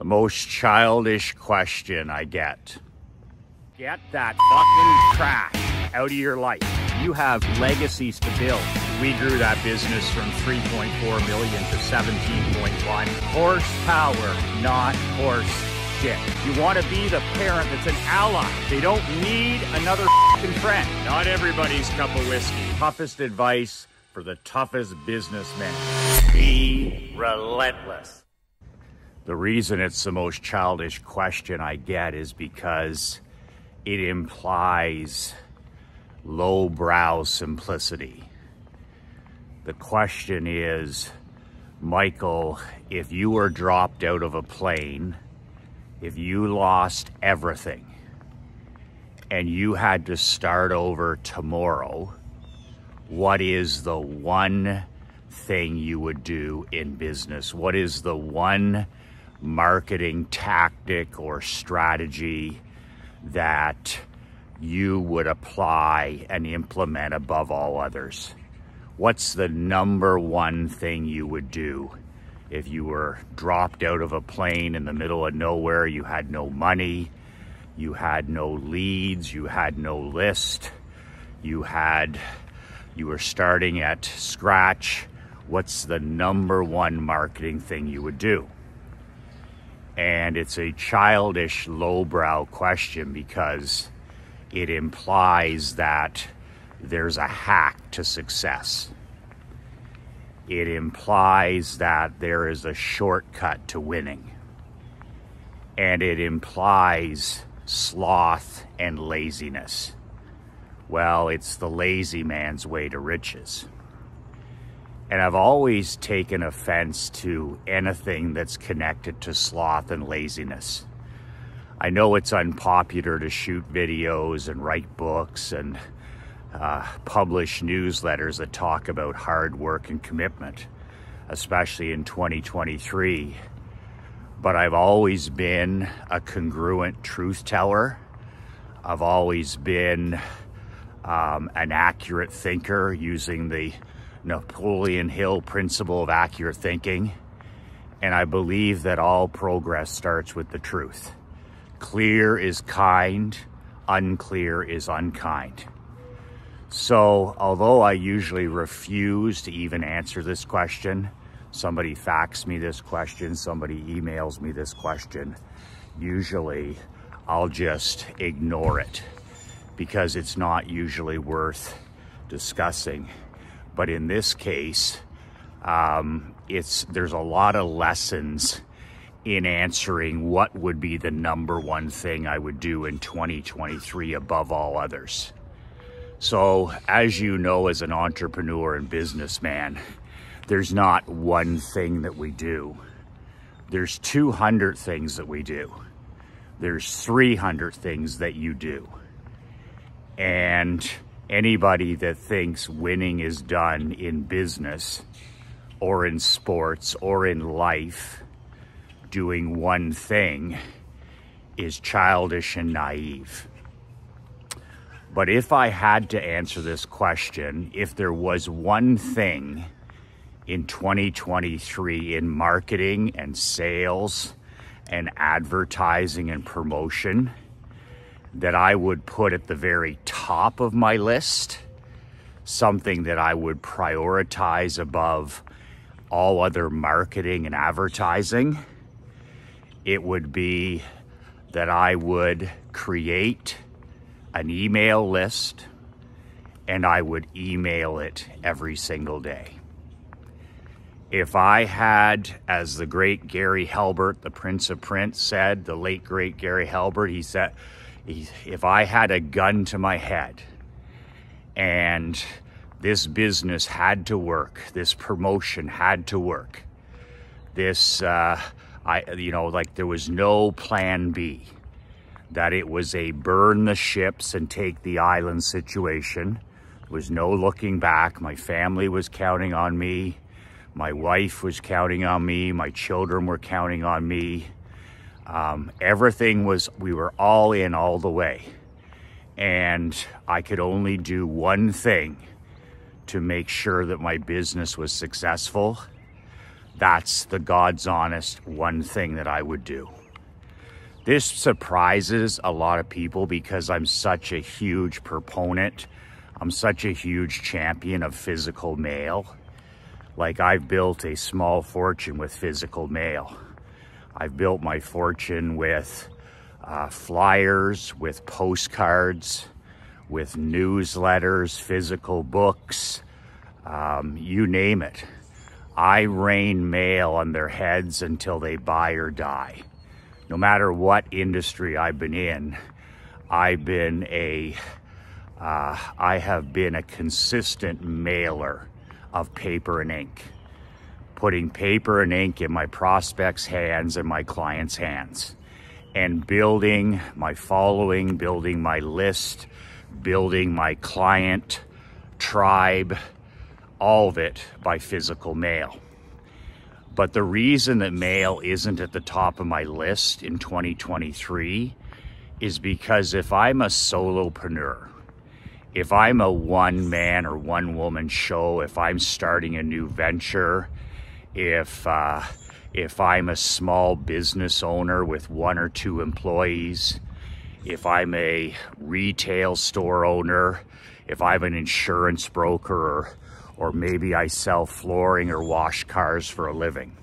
The most childish question I get. Get that fucking trash out of your life. You have legacies to build. We grew that business from 3.4 million to 17.1. Horsepower, not horse shit. You want to be the parent that's an ally. They don't need another fucking friend. Not everybody's cup of whiskey. Toughest advice for the toughest businessmen. Be relentless. The reason it's the most childish question I get is because it implies lowbrow simplicity. The question is, Michael, if you were dropped out of a plane, if you lost everything, and you had to start over tomorrow, what is the one thing you would do in business? What is the one marketing tactic or strategy that you would apply and implement above all others? What's the number one thing you would do if you were dropped out of a plane in the middle of nowhere? You had no money, you had no leads, you had no list, you were starting at scratch. What's the number one marketing thing you would do? And it's a childish, lowbrow question because it implies that there's a hack to success. It implies that there is a shortcut to winning. And it implies sloth and laziness. Well, it's the lazy man's way to riches. And I've always taken offense to anything that's connected to sloth and laziness. I know it's unpopular to shoot videos and write books and publish newsletters that talk about hard work and commitment, especially in 2023. But I've always been a congruent truth teller. I've always been an accurate thinker using the Napoleon Hill principle of accurate thinking. And I believe that all progress starts with the truth. Clear is kind, unclear is unkind. So, although I usually refuse to even answer this question, somebody faxes me this question, somebody emails me this question, usually I'll just ignore it because it's not usually worth discussing. But in this case, there's a lot of lessons in answering what would be the number one thing I would do in 2023 above all others. So, as you know, as an entrepreneur and businessman, there's not one thing that we do. There's 200 things that we do. There's 300 things that you do. And anybody that thinks winning is done in business or in sports or in life doing one thing is childish and naive. But if I had to answer this question, if there was one thing in 2023 in marketing and sales and advertising and promotion that I would put at the very top of my list, something that I would prioritize above all other marketing and advertising, it would be that I would create an email list and I would email it every single day. If I had, as the great Gary Halbert, the Prince of Prince said, the late great Gary Halbert, he said, if I had a gun to my head and this business had to work, this promotion had to work, this, like there was no plan B, that it was a burn the ships and take the island situation. There was no looking back. My family was counting on me. My wife was counting on me. My children were counting on me. We were all in all the way. And I could only do one thing to make sure that my business was successful. That's the God's honest one thing that I would do. This surprises a lot of people because I'm such a huge proponent. I'm such a huge champion of physical mail. Like, I've built a small fortune with physical mail. I've built my fortune with flyers, with postcards, with newsletters, physical books, you name it. I rain mail on their heads until they buy or die. No matter what industry I've been in, I have been a consistent mailer of paper and ink, putting paper and ink in my prospects' hands and my clients' hands, and building my following, building my list, building my client tribe, all of it by physical mail. But the reason that mail isn't at the top of my list in 2023 is because if I'm a solopreneur, if I'm a one-man or one-woman show, if I'm starting a new venture, if I'm a small business owner with 1 or 2 employees, if I'm a retail store owner, if I'm an insurance broker, or maybe I sell flooring or wash cars for a living.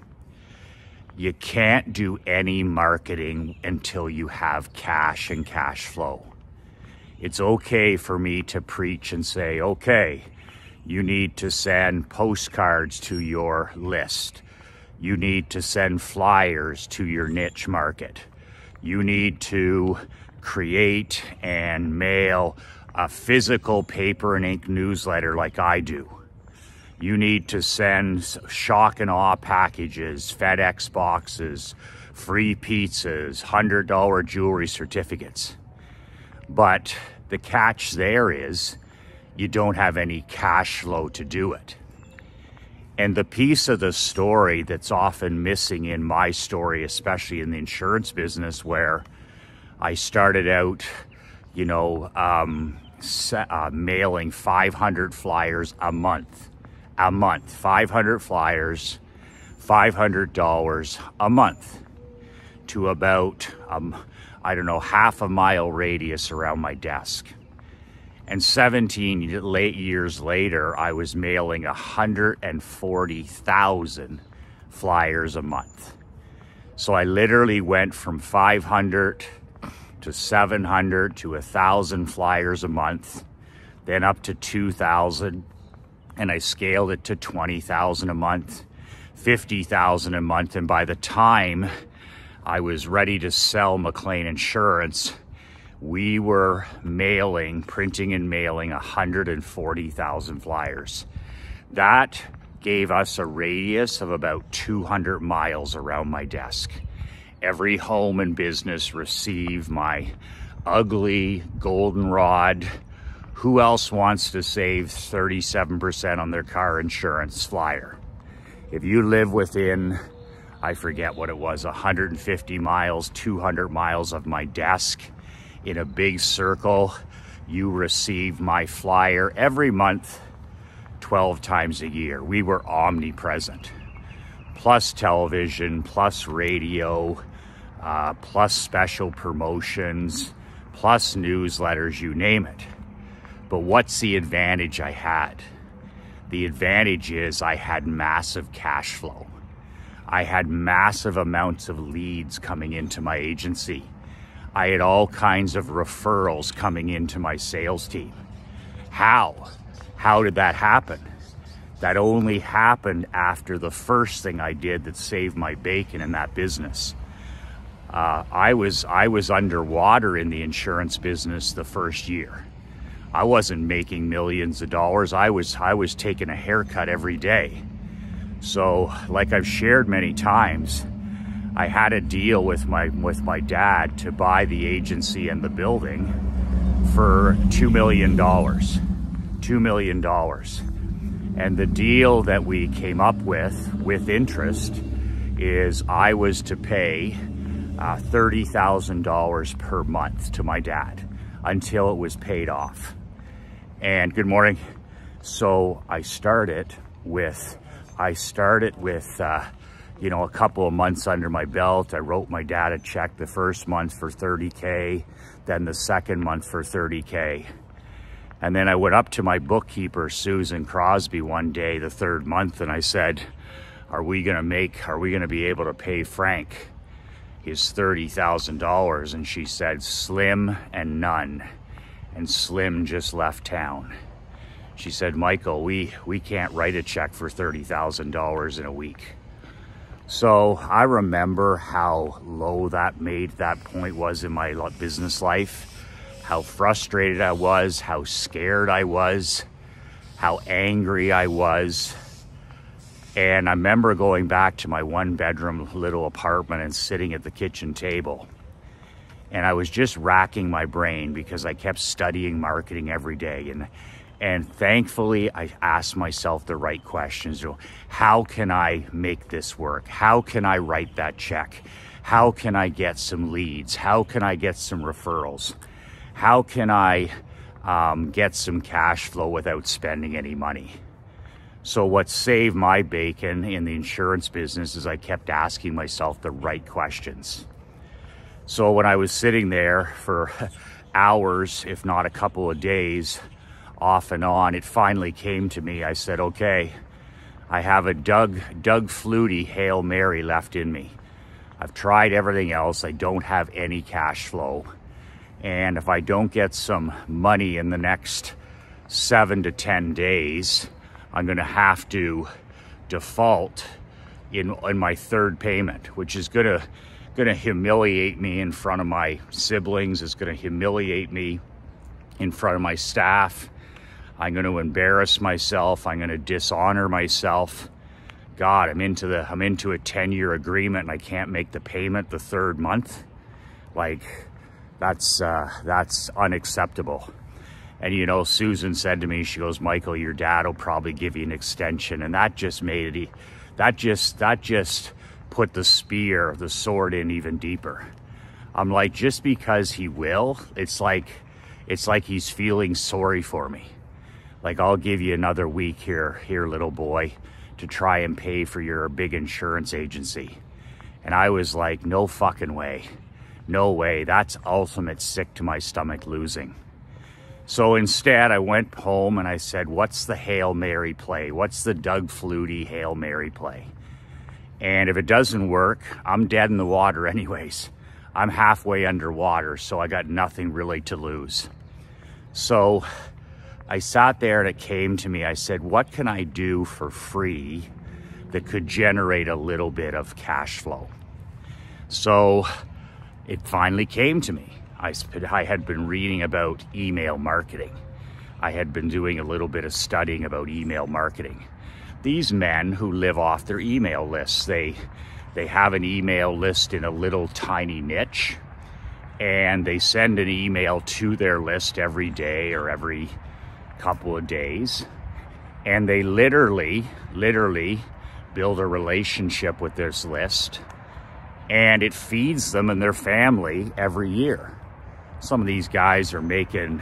You can't do any marketing until you have cash and cash flow. It's okay for me to preach and say, okay, you need to send postcards to your list. You need to send flyers to your niche market. You need to create and mail a physical paper and ink newsletter like I do. You need to send shock and awe packages, FedEx boxes, free pizzas, $100 jewelry certificates. But the catch there is you don't have any cash flow to do it. And the piece of the story that's often missing in my story, especially in the insurance business, where I started out, mailing 500 flyers a month, 500 flyers, $500 a month to about, half a mile radius around my desk. And 17 years later, I was mailing 140,000 flyers a month. So I literally went from 500 to 700 to 1,000 flyers a month, then up to 2,000, and I scaled it to 20,000 a month, 50,000 a month, and by the time I was ready to sell McLean Insurance, we were printing and mailing 140,000 flyers. That gave us a radius of about 200 miles around my desk. Every home and business received my ugly goldenrod, who else wants to save 37% on their car insurance flyer? If you live within, I forget what it was, 150 miles, 200 miles of my desk, in a big circle, you receive my flyer every month, 12 times a year. We were omnipresent. Plus television, plus radio, plus special promotions, plus newsletters, you name it. But what's the advantage I had? The advantage is I had massive cash flow. I had massive amounts of leads coming into my agency. I had all kinds of referrals coming into my sales team. How? How did that happen? That only happened after the first thing I did that saved my bacon in that business. I was underwater in the insurance business the first year. I wasn't making millions of dollars. I was taking a haircut every day. So, like I've shared many times, I had a deal with my dad to buy the agency and the building for $2 million. $2 million. And the deal that we came up with interest, is I was to pay $30,000 per month to my dad until it was paid off. And good morning. So I started with you know, a couple of months under my belt. I wrote my dad a check the first month for $30K, then the second month for $30K. And then I went up to my bookkeeper, Susan Crosby, one day, the third month, and I said, are we gonna be able to pay Frank his $30,000? And she said, slim and none. And Slim just left town. She said, Michael, we can't write a check for $30,000 in a week. So I remember how low that point was in my business life, how frustrated I was, how scared I was, how angry I was. And I remember going back to my 1-bedroom little apartment and sitting at the kitchen table. And I was just racking my brain because I kept studying marketing every day. And thankfully, I asked myself the right questions. You know, how can I make this work? How can I write that check? How can I get some leads? How can I get some referrals? How can I get some cash flow without spending any money? So what saved my bacon in the insurance business is I kept asking myself the right questions. So when I was sitting there for hours, if not a couple of days, off and on, it finally came to me. I said, okay, I have a Doug Flutie Hail Mary left in me. I've tried everything else. I don't have any cash flow. And if I don't get some money in the next 7 to 10 days, I'm gonna have to default in my third payment, which is gonna humiliate me in front of my siblings. It's gonna humiliate me in front of my staff. I'm going to embarrass myself. I'm going to dishonor myself. God, I'm into a 10-year agreement and I can't make the payment the third month. Like, that's unacceptable. And you know, Susan said to me, she goes, Michael, your dad will probably give you an extension. And that just made it, that just put the sword in even deeper. I'm like, just because he will, it's like he's feeling sorry for me. Like, I'll give you another week here, little boy, to try and pay for your big insurance agency. And I was like, no fucking way. No way. That's ultimate sick to my stomach losing. So instead, I went home and I said, what's the Hail Mary play? What's the Doug Flutie Hail Mary play? And if it doesn't work, I'm dead in the water anyways. I'm halfway underwater, so I got nothing really to lose. So I sat there and it came to me. I said, what can I do for free that could generate a little bit of cash flow? So it finally came to me. I had been reading about email marketing. I had been doing a little bit of studying about email marketing. These men who live off their email lists, they have an email list in a little tiny niche, and they send an email to their list every day or every couple of days, and they literally build a relationship with this list, and it feeds them and their family every year. Some of these guys are making,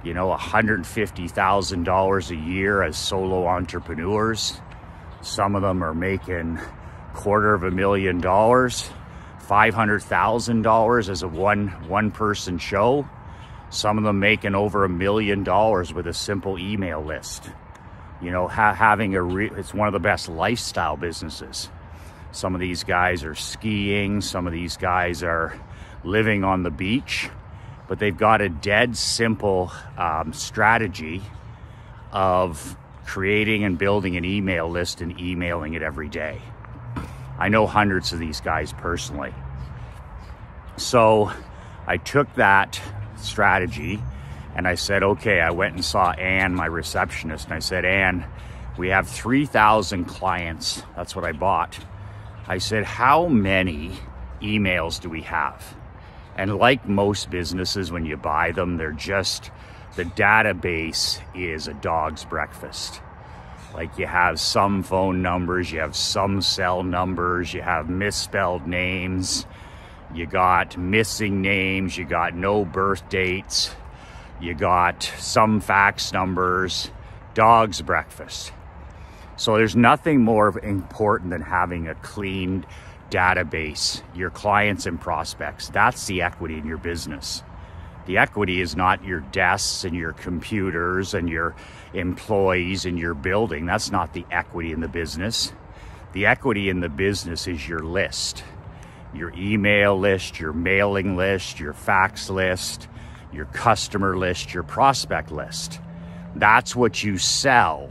you know, $150,000 a year as solo entrepreneurs. Some of them are making $250,000, $500,000 as a one-person show. Some of them making over $1 million with a simple email list. You know, it's one of the best lifestyle businesses. Some of these guys are skiing. Some of these guys are living on the beach, but they've got a dead simple strategy of creating and building an email list and emailing it every day. I know hundreds of these guys personally. So I took that strategy and I said, okay, I went and saw Ann, my receptionist, and I said, Ann, we have 3,000 clients. That's what I bought. I said, how many emails do we have? And like most businesses, when you buy them, the database is a dog's breakfast. Like, you have some phone numbers, you have some cell numbers, you have misspelled names, you got missing names, you got no birth dates, you got some fax numbers, dog's breakfast. So there's nothing more important than having a clean database, your clients and prospects. That's the equity in your business. The equity is not your desks and your computers and your employees and your building. That's not the equity in the business. The equity in the business is your list, your email list, your mailing list, your fax list, your customer list, your prospect list. That's what you sell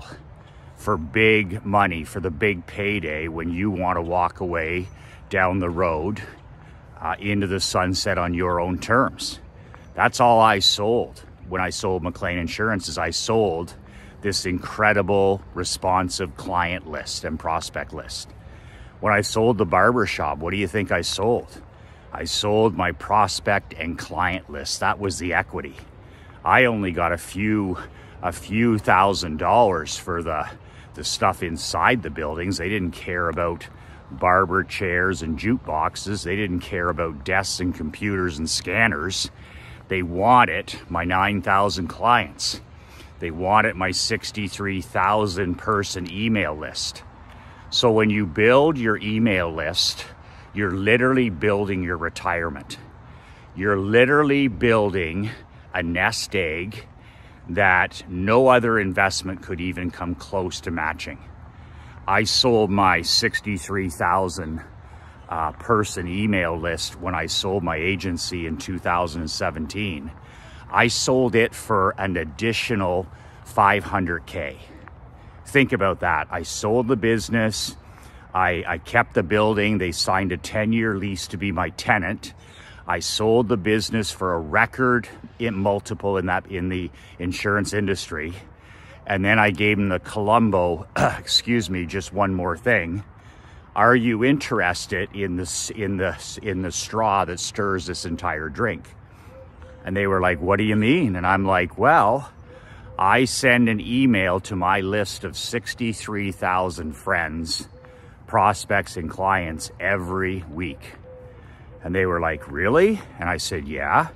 for big money, for the big payday when you want to walk away down the road into the sunset on your own terms. That's all I sold when I sold McLean Insurance. Is I sold this incredible responsive client list and prospect list. When I sold the barber shop, what do you think I sold? I sold my prospect and client list. That was the equity. I only got a few $1,000s for the stuff inside the buildings. They didn't care about barber chairs and jukeboxes. They didn't care about desks and computers and scanners. They wanted my 9,000 clients. They wanted my 63,000 person email list. So when you build your email list, you're literally building your retirement. You're literally building a nest egg that no other investment could even come close to matching. I sold my 63,000 person email list when I sold my agency in 2017. I sold it for an additional $500K. Think about that. I sold the business. I kept the building. They signed a 10-year lease to be my tenant. I sold the business for a record multiple in the insurance industry. And then I gave them the Columbo, excuse me, just one more thing. Are you interested in the straw that stirs this entire drink? And they were like, what do you mean? And I'm like, well, I send an email to my list of 63,000 friends, prospects, and clients every week. And they were like, really? And I said, yeah.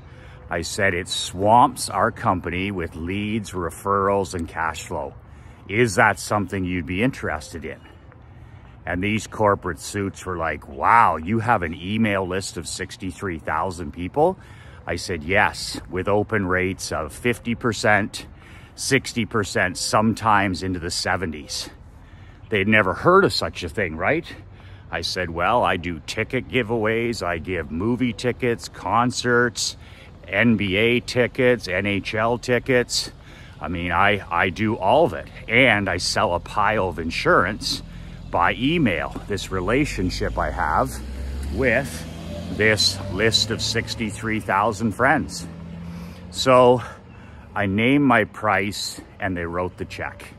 I said, it swamps our company with leads, referrals, and cash flow. Is that something you'd be interested in? And these corporate suits were like, wow, you have an email list of 63,000 people? I said, yes, with open rates of 50%, 60%, sometimes into the 70s. They'd never heard of such a thing, right? I said, well, I do ticket giveaways. I give movie tickets, concerts, NBA tickets, NHL tickets. I mean, I do all of it. And I sell a pile of insurance by email. This relationship I have with this list of 63,000 friends. So I named my price and they wrote the check.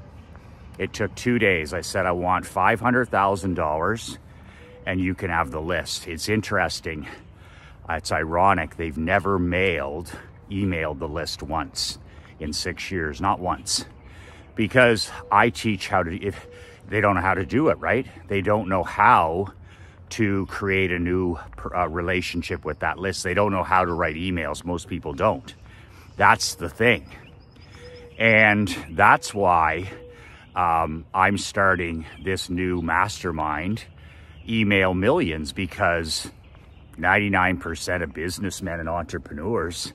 It took 2 days. I said, I want $500,000 and you can have the list. It's interesting. It's ironic. They've never emailed the list once in 6 years, not once. Because I teach how to, if they don't know how to do it, right? They don't know how to create a new relationship with that list. They don't know how to write emails. Most people don't. That's the thing. And that's why I'm starting this new mastermind, Email Millions, because 99% of businessmen and entrepreneurs,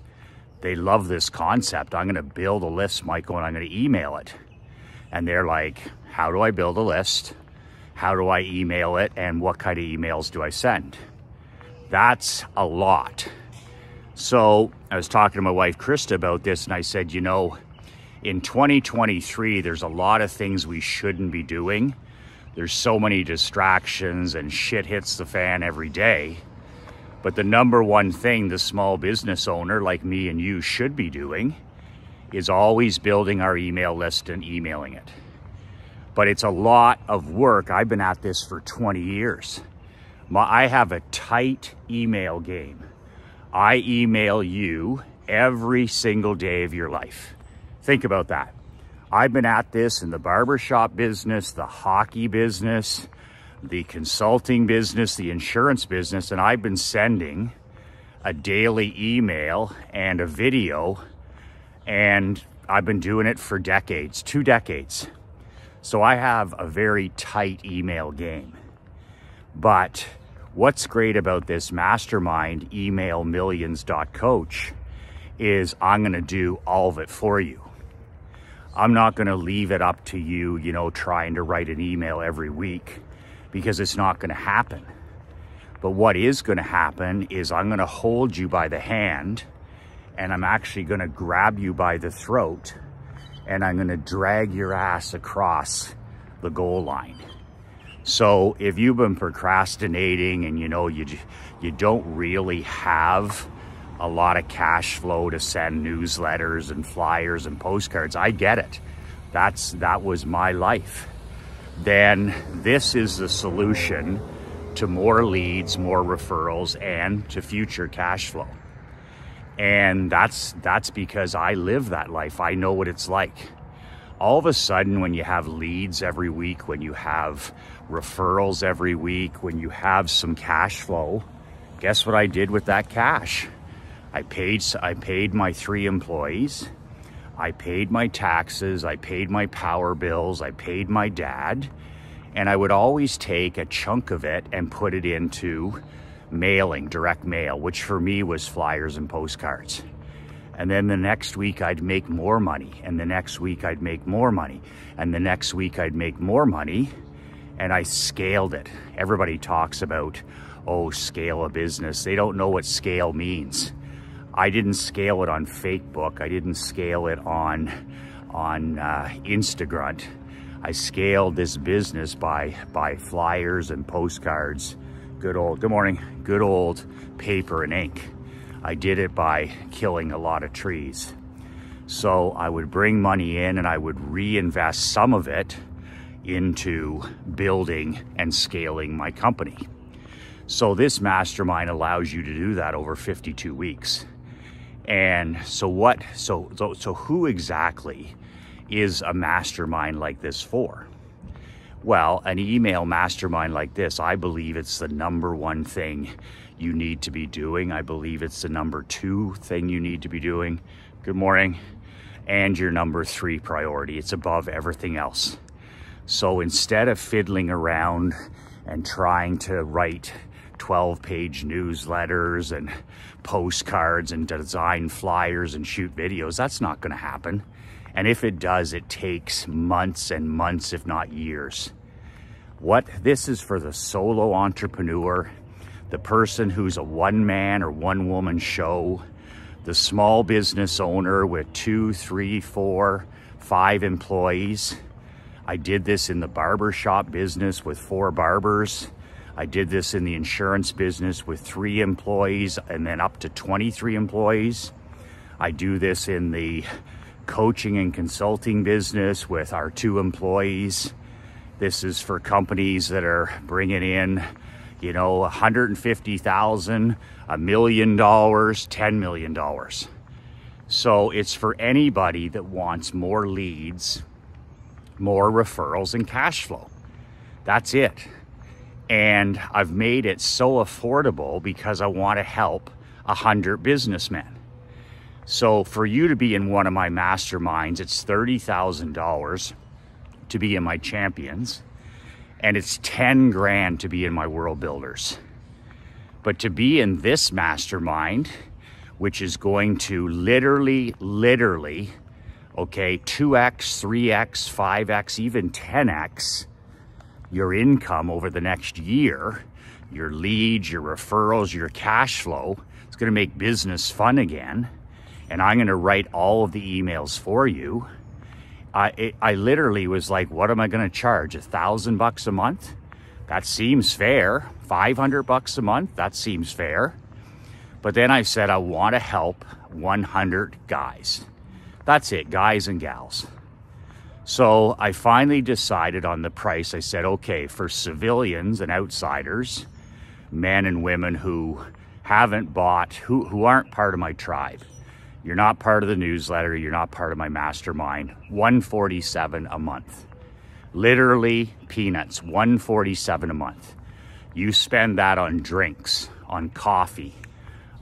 they love this concept. I'm going to build a list, Michael, and I'm going to email it. And they're like, how do I build a list? How do I email it? And what kind of emails do I send? That's a lot. So I was talking to my wife, Krista, about this, and I said, you know, in 2023, there's a lot of things we shouldn't be doing. There's so many distractions and shit hits the fan every day. But the number one thing the small business owner like me and you should be doing is always building our email list and emailing it. But it's a lot of work. I've been at this for 20 years. I have a tight email game. I email you every single day of your life. Think about that. I've been at this in the barbershop business, the hockey business, the consulting business, the insurance business, and I've been sending a daily email and a video, and I've been doing it for decades, 2 decades. So I have a very tight email game. But what's great about this Mastermind emailmillions.coach is I'm going to do all of it for you. I'm not going to leave it up to you, you know, trying to write an email every week, because it's not going to happen. But what is going to happen is I'm going to hold you by the hand, and I'm actually going to grab you by the throat, and I'm going to drag your ass across the goal line. So if you've been procrastinating and you know you don't really have a lot of cash flow to send newsletters and flyers and postcards, I get it. That was my life. Then this is the solution to more leads, more referrals, and to future cash flow. And that's because I live that life. I know what it's like. All of a sudden, when you have leads every week, when you have referrals every week, when you have some cash flow, guess what I did with that cash? I paid my 3 employees. I paid my taxes. I paid my power bills. I paid my dad. And I would always take a chunk of it and put it into mailing, direct mail, which for me was flyers and postcards. And then the next week I'd make more money, and the next week I'd make more money, and the next week I'd make more money, and I scaled it. Everybody talks about, oh, scale a business. They don't know what scale means. I didn't scale it on Facebook. I didn't scale it on Instagram. I scaled this business by flyers and postcards. Good old paper and ink. I did it by killing a lot of trees. So I would bring money in and I would reinvest some of it into building and scaling my company. So this mastermind allows you to do that over 52 weeks. And so who exactly is a mastermind like this for? Well, an email mastermind like this, I believe it's the #1 thing you need to be doing. I believe it's the #2 thing you need to be doing. Good morning. And your #3 priority. It's above everything else. So instead of fiddling around and trying to write 12-page newsletters and postcards and design flyers and shoot videos, that's not going to happen. And if it does, it takes months and months, if not years. What this is for the solo entrepreneur, the person who's a one-man or one-woman show, the small business owner with 2, 3, 4, 5 employees. I did this in the barbershop business with 4 barbers. I did this in the insurance business with 3 employees and then up to 23 employees. I do this in the coaching and consulting business with our 2 employees. This is for companies that are bringing in, you know, $150,000, $1 million, $10 million. So it's for anybody that wants more leads, more referrals, and cash flow. That's it. And I've made it so affordable because I want to help 100 businessmen. So for you to be in one of my masterminds, it's $30,000 to be in my champions, and it's 10 grand to be in my world builders. But to be in this mastermind, which is going to literally, okay, 2x, 3x, 5x, even 10x your income over the next year, your leads, your referrals, your cash flow. It's going to make business fun again. And I'm going to write all of the emails for you. I literally was like, what am I going to charge? $1,000 a month? That seems fair. $500 a month? That seems fair. But then I said, I want to help 100 guys. That's it, guys and gals. So I finally decided on the price. I said, okay, for civilians and outsiders, men and women who haven't bought, who aren't part of my tribe. You're not part of the newsletter. You're not part of my mastermind. $147 a month. Literally peanuts, $147 a month. You spend that on drinks, on coffee,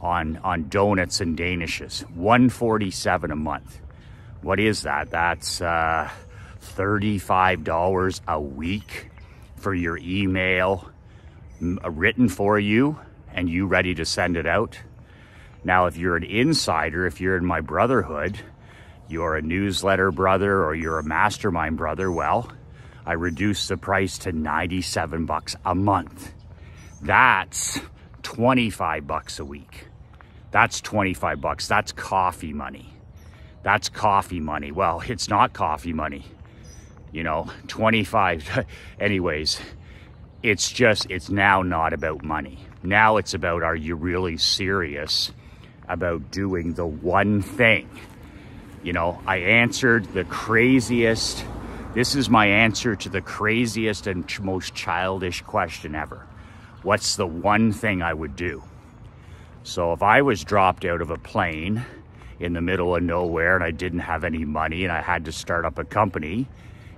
on donuts and danishes. $147 a month. What is that? That's $35 a week for your email written for you and you ready to send it out. Now, if you're an insider, if you're in my brotherhood, you're a newsletter brother or you're a mastermind brother, well, I reduced the price to $97 a month. That's $25 a week. That's $25. That's coffee money. That's coffee money. Well, it's not coffee money. You know, 25. Anyways, it's now not about money. Now it's about, are you really serious about doing the one thing? You know, I answered the craziest, this is my answer to the craziest and most childish question ever. What's the one thing I would do? So if I was dropped out of a plane in the middle of nowhere and I didn't have any money and I had to start up a company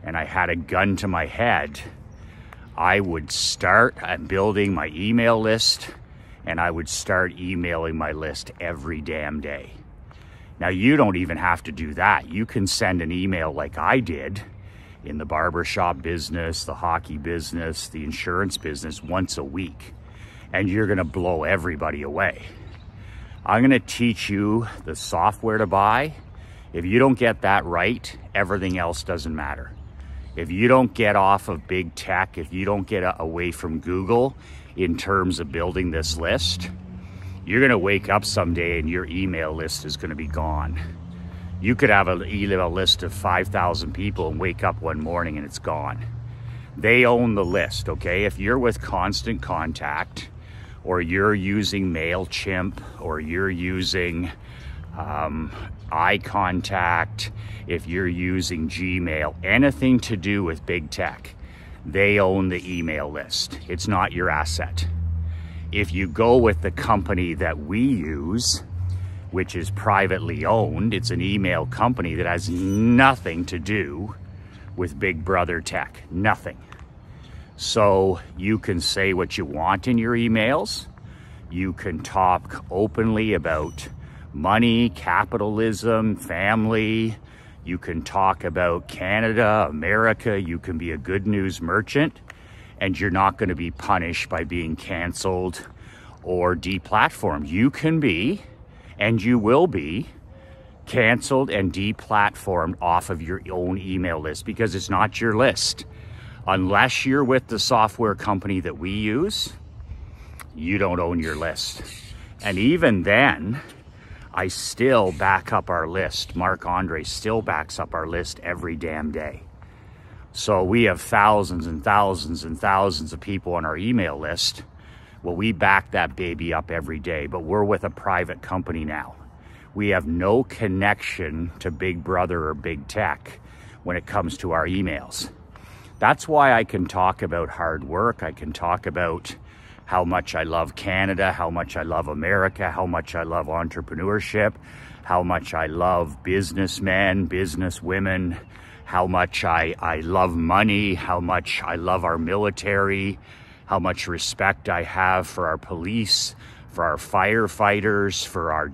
and I had a gun to my head, I would start building my email list and I would start emailing my list every damn day. Now, you don't even have to do that. You can send an email like I did in the barbershop business, the hockey business, the insurance business once a week, and you're gonna blow everybody away. I'm gonna teach you the software to buy. If you don't get that right, everything else doesn't matter. If you don't get off of big tech, if you don't get away from Google in terms of building this list, you're gonna wake up someday and your email list is gonna be gone. You could have an email list of 5,000 people and wake up one morning and it's gone. They own the list, okay? If you're with Constant Contact, or you're using MailChimp, or you're using iContact, if you're using Gmail, anything to do with big tech, they own the email list. It's not your asset. If you go with the company that we use, which is privately owned, it's an email company that has nothing to do with Big Brother tech, nothing. So you can say what you want in your emails. You can talk openly about money, capitalism, family. You can talk about Canada, America. You can be a good news merchant, and you're not going to be punished by being canceled or deplatformed. You can be, and you will be, canceled and deplatformed off of your own email list because it's not your list. Unless you're with the software company that we use, you don't own your list. And even then, I still back up our list. Mark Andre still backs up our list every damn day. So we have thousands and thousands and thousands of people on our email list. Well, we back that baby up every day, but we're with a private company now. We have no connection to Big Brother or Big Tech when it comes to our emails. That's why I can talk about hard work. I can talk about how much I love Canada, how much I love America, how much I love entrepreneurship, how much I love businessmen, businesswomen, how much I love money, how much I love our military, how much respect I have for our police, for our firefighters, for our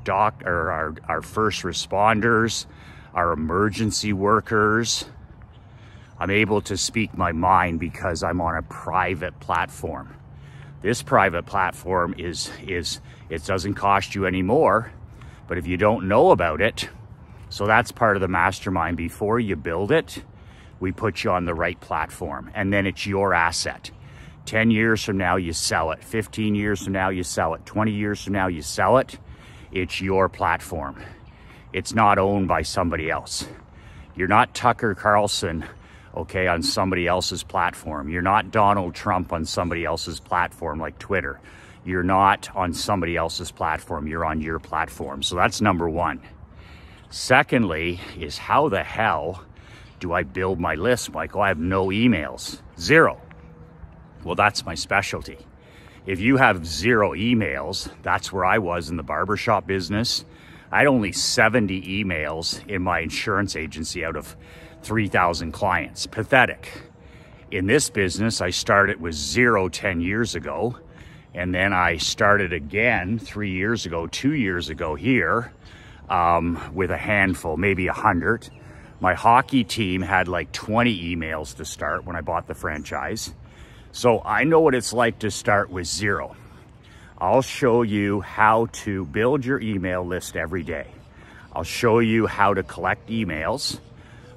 our first responders, our emergency workers. I'm able to speak my mind because I'm on a private platform. This private platform it doesn't cost you any more, but if you don't know about it, so that's part of the mastermind. Before you build it, we put you on the right platform, and then it's your asset. 10 years from now, you sell it. 15 years from now, you sell it. 20 years from now, you sell it. It's your platform. It's not owned by somebody else. You're not Tucker Carlson, okay, on somebody else's platform. You're not Donald Trump on somebody else's platform like Twitter. You're not on somebody else's platform. You're on your platform. So that's number one. Secondly is, how the hell do I build my list, Michael? I have no emails. Zero. Well, that's my specialty. If you have zero emails, that's where I was in the barbershop business. I had only 70 emails in my insurance agency out of 3,000 clients. Pathetic. In this business, I started with 0 10 years ago, and then I started again 3 years ago, 2 years ago here, with a handful, maybe 100. My hockey team had like 20 emails to start when I bought the franchise. So I know what it's like to start with 0. I'll show you how to build your email list every day. I'll show you how to collect emails.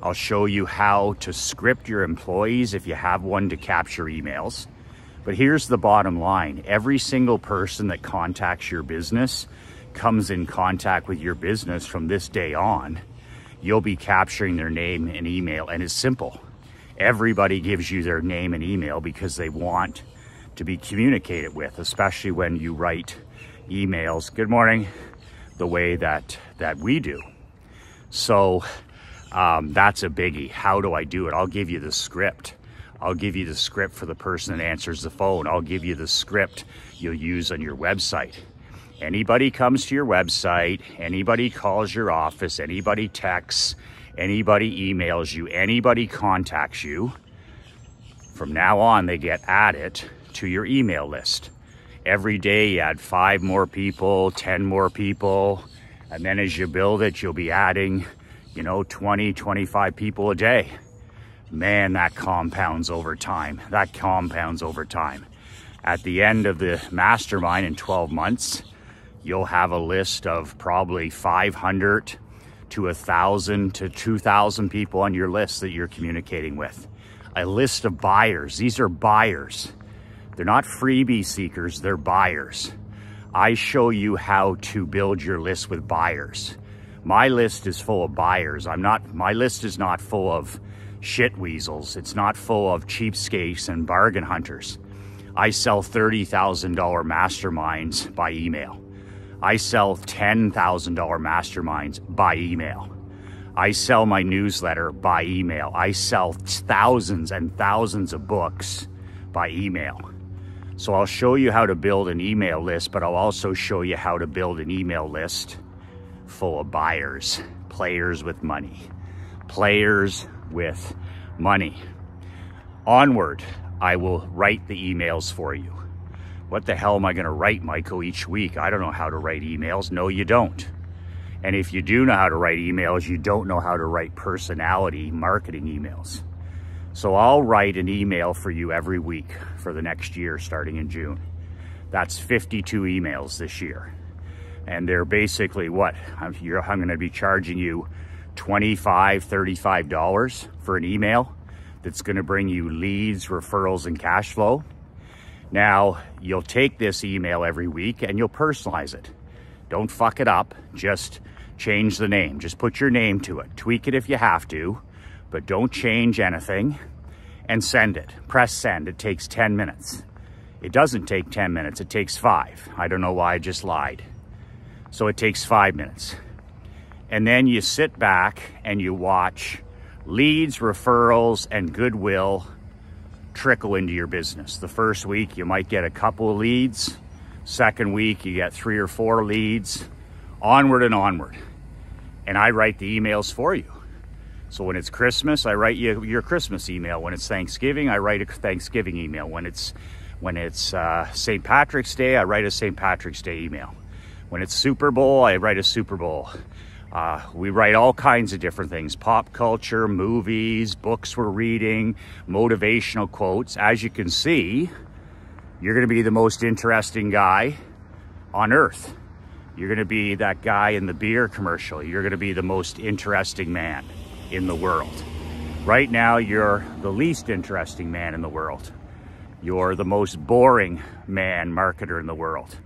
I'll show you how to script your employees if you have one to capture emails. But here's the bottom line. Every single person that contacts your business comes in contact with your business from this day on. You'll be capturing their name and email, and it's simple. Everybody gives you their name and email because they want to be communicated with, especially when you write emails, good morning, the way that we do. So that's a biggie. How do I do it? I'll give you the script. I'll give you the script for the person that answers the phone. I'll give you the script you'll use on your website. Anybody comes to your website, anybody calls your office, anybody texts, anybody emails you, anybody contacts you, from now on they get added to your email list. Every day you add 5 more people, 10 more people, and then as you build it, you'll be adding, 20, 25 people a day. Man, that compounds over time. That compounds over time. At the end of the mastermind in 12 months, you'll have a list of probably 500 to 1,000 to 2,000 people on your list that you're communicating with. A list of buyers. These are buyers. They're not freebie seekers, they're buyers. I show you how to build your list with buyers. My list is full of buyers. My list is not full of shit weasels. It's not full of cheapskates and bargain hunters. I sell $30,000 masterminds by email. I sell $10,000 masterminds by email. I sell my newsletter by email. I sell thousands and thousands of books by email. So I'll show you how to build an email list, but I'll also show you how to build an email list full of buyers, players with money, players with money. Onward, I will write the emails for you. What the hell am I going to write, Michael, each week? I don't know how to write emails. No, you don't. And if you do know how to write emails, you don't know how to write personality marketing emails. So I'll write an email for you every week for the next year, starting in June. That's 52 emails this year. And they're basically what? I'm going to be charging you $25, $35 for an email that's going to bring you leads, referrals, and cash flow. Now, you'll take this email every week and you'll personalize it. Don't fuck it up. Just change the name. Just put your name to it. Tweak it if you have to, but don't change anything, and send it. Press send. It takes 10 minutes. It doesn't take 10 minutes. It takes 5. I don't know why I just lied. So it takes 5 minutes. And then you sit back and you watch leads, referrals, and goodwill trickle into your business. The first week you might get a couple of leads. Second week you get 3 or 4 leads. Onward and onward. And I write the emails for you. So when it's Christmas, I write you your Christmas email. When it's Thanksgiving, I write a Thanksgiving email. When it's St. Patrick's Day, I write a St. Patrick's Day email. When it's Super Bowl, I write a Super Bowl. We write all kinds of different things. Pop culture, movies, books we're reading, motivational quotes. As you can see, you're going to be the most interesting guy on earth. You're going to be that guy in the beer commercial. You're going to be the most interesting man in the world. Right now, you're the least interesting man in the world. You're the most boring man marketer in the world.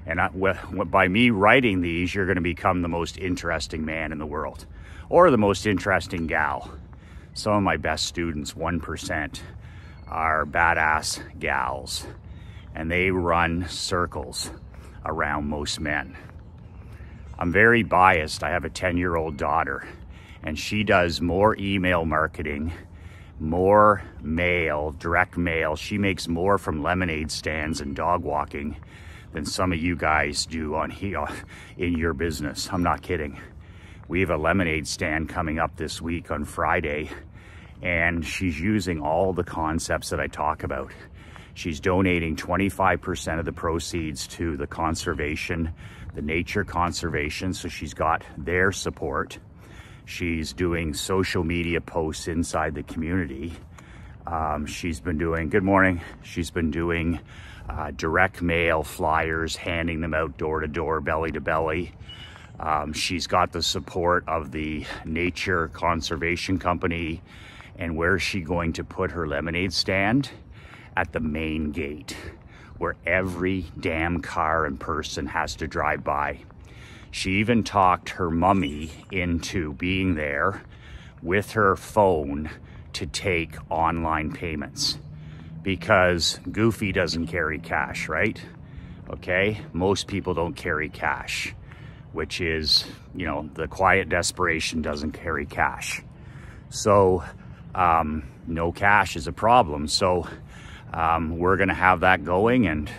And by me writing these, you're going to become the most interesting man in the world, or the most interesting gal. Some of my best students, 1%, are badass gals, and they run circles around most men. I'm very biased. I have a 10-year-old daughter, and she does more email marketing, more mail, direct mail. She makes more from lemonade stands and dog walking than some of you guys do in your business. I'm not kidding. We have a lemonade stand coming up this week on Friday, and she's using all the concepts that I talk about. She's donating 25% of the proceeds to the conservation, the nature conservation, so she's got their support. She's doing social media posts inside the community. She's been doing, good morning, she's been doing direct mail flyers, handing them out door to door, belly to belly. She's got the support of the Nature Conservation Company. And where's she going to put her lemonade stand? At the main gate, where every damn car and person has to drive by. She even talked her mummy into being there with her phone to take online payments, because Goofy doesn't carry cash, right? Okay, most people don't carry cash, which is, you know, the quiet desperation doesn't carry cash. So no cash is a problem. So we're gonna have that going, and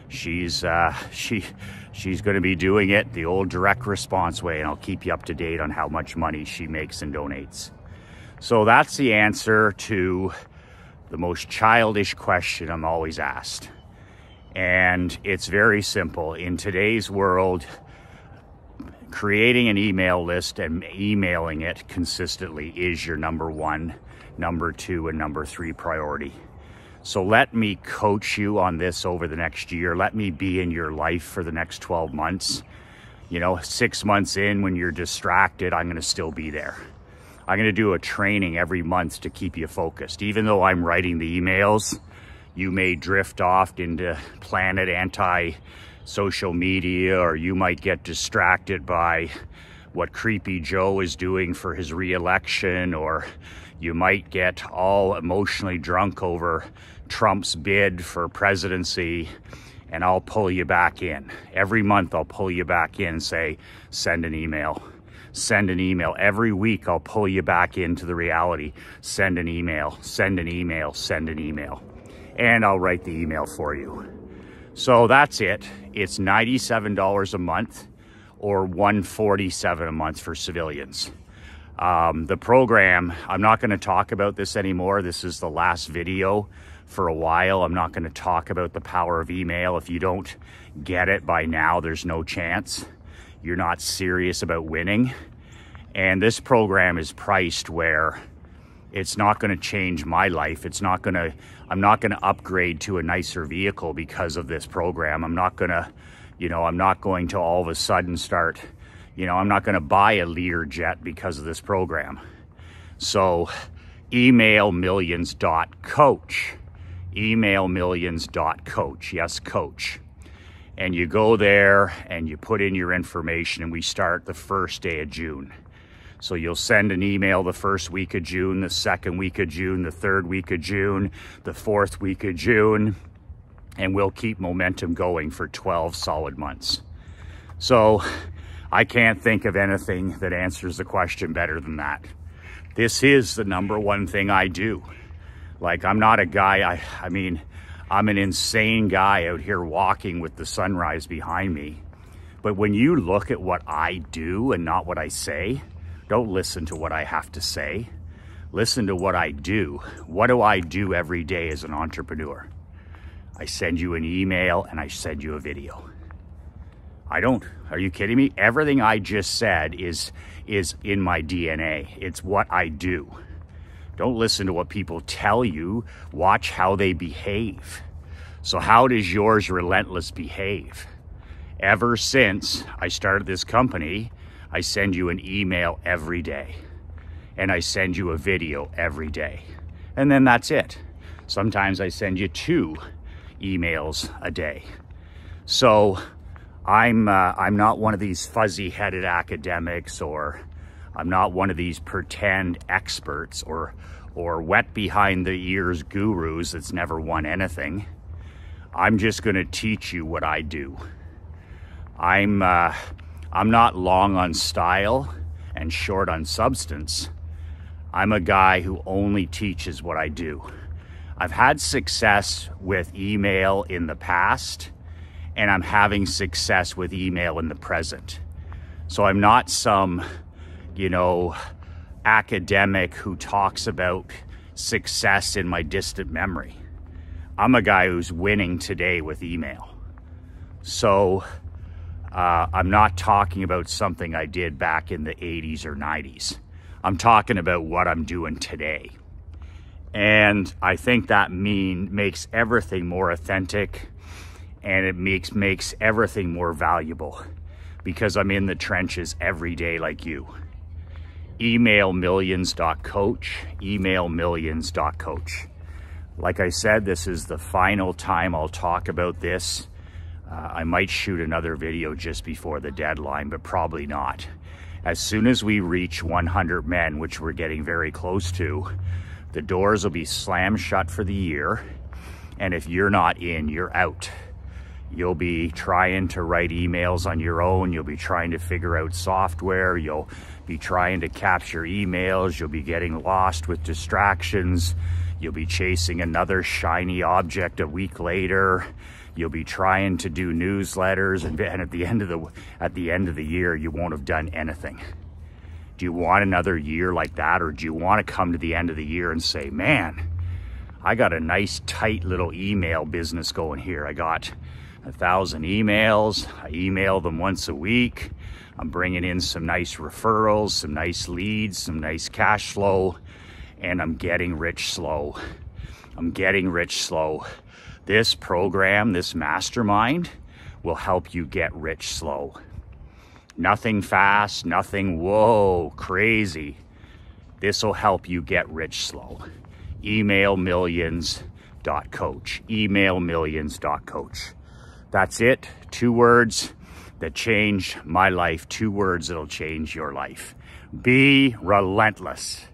she's gonna be doing it the old direct response way, and I'll keep you up to date on how much money she makes and donates. So that's the answer to the most childish question I'm always asked. And it's very simple. In today's world, creating an email list and emailing it consistently is your number one, number two, and number three priority. So let me coach you on this over the next year. Let me be in your life for the next 12 months. You know, 6 months in, when you're distracted, I'm gonna still be there. I'm gonna do a training every month to keep you focused. Even though I'm writing the emails, you may drift off into planet anti-social media, or you might get distracted by what Creepy Joe is doing for his re-election, or you might get all emotionally drunk over Trump's bid for presidency, and I'll pull you back in. Every month I'll pull you back in and say, send an email. Send an email. Every week I'll pull you back into the reality. Send an email, send an email, send an email. And I'll write the email for you. So that's it. It's $97 a month, or $147 a month for civilians. The program, I'm not going to talk about this anymore. This is the last video for a while. I'm not going to talk about the power of email. If you don't get it by now, there's no chance. You're not serious about winning. And this program is priced where it's not going to change my life. I'm not going to upgrade to a nicer vehicle because of this program. I'm not going to, I'm not going to all of a sudden start, I'm not going to buy a Learjet because of this program. So emailmillions.coach, emailmillions.coach, yes, coach. And you go there and you put in your information, and we start the first day of June. So you'll send an email the first week of June, the second week of June, the third week of June, the fourth week of June, and we'll keep momentum going for 12 solid months. So I can't think of anything that answers the question better than that. This is the number one thing I do. Like, I'm not a guy, I mean, I'm an insane guy out here walking with the sunrise behind me. But when you look at what I do and not what I say, don't listen to what I have to say. Listen to what I do. What do I do every day as an entrepreneur? I send you an email and I send you a video. I don't. Are you kidding me? Everything I just said is in my DNA. It's what I do. Don't listen to what people tell you. Watch how they behave. So how does yours relentless behave? Ever since I started this company, I send you an email every day, and I send you a video every day. And then that's it. Sometimes I send you 2 emails a day. So I'm not one of these fuzzy-headed academics, or I'm not one of these pretend experts or wet behind the ears gurus that's never won anything. I'm just going to teach you what I do. I'm not long on style and short on substance. I'm a guy who only teaches what I do. I've had success with email in the past, and I'm having success with email in the present. So I'm not some, academic who talks about success in my distant memory. I'm a guy who's winning today with email. So I'm not talking about something I did back in the 80s or 90s. I'm talking about what I'm doing today. And I think that makes everything more authentic, and it makes everything more valuable, because I'm in the trenches every day like you. Emailmillions.coach, emailmillions.coach. Like I said, this is the final time I'll talk about this. I might shoot another video just before the deadline, but probably not. As soon as we reach 100 men, which we're getting very close to, the doors will be slammed shut for the year. And if you're not in, you're out. You'll be trying to write emails on your own. You'll be trying to figure out software. You'll be trying to capture emails. You'll be getting lost with distractions. You'll be chasing another shiny object a week later. You'll be trying to do newsletters, and at the end of the year, you won't have done anything. Do you want another year like that, or do you want to come to the end of the year and say, man, I got a nice tight little email business going here. I got 1,000 emails. I email them once a week. I'm bringing in some nice referrals, some nice leads, some nice cash flow, and I'm getting rich slow. I'm getting rich slow. This program, this mastermind, will help you get rich slow. Nothing fast, nothing, whoa, crazy. This will help you get rich slow. Emailmillions.coach, emailmillions.coach. That's it. 2 words that change my life. 2 words that'll change your life. Be relentless.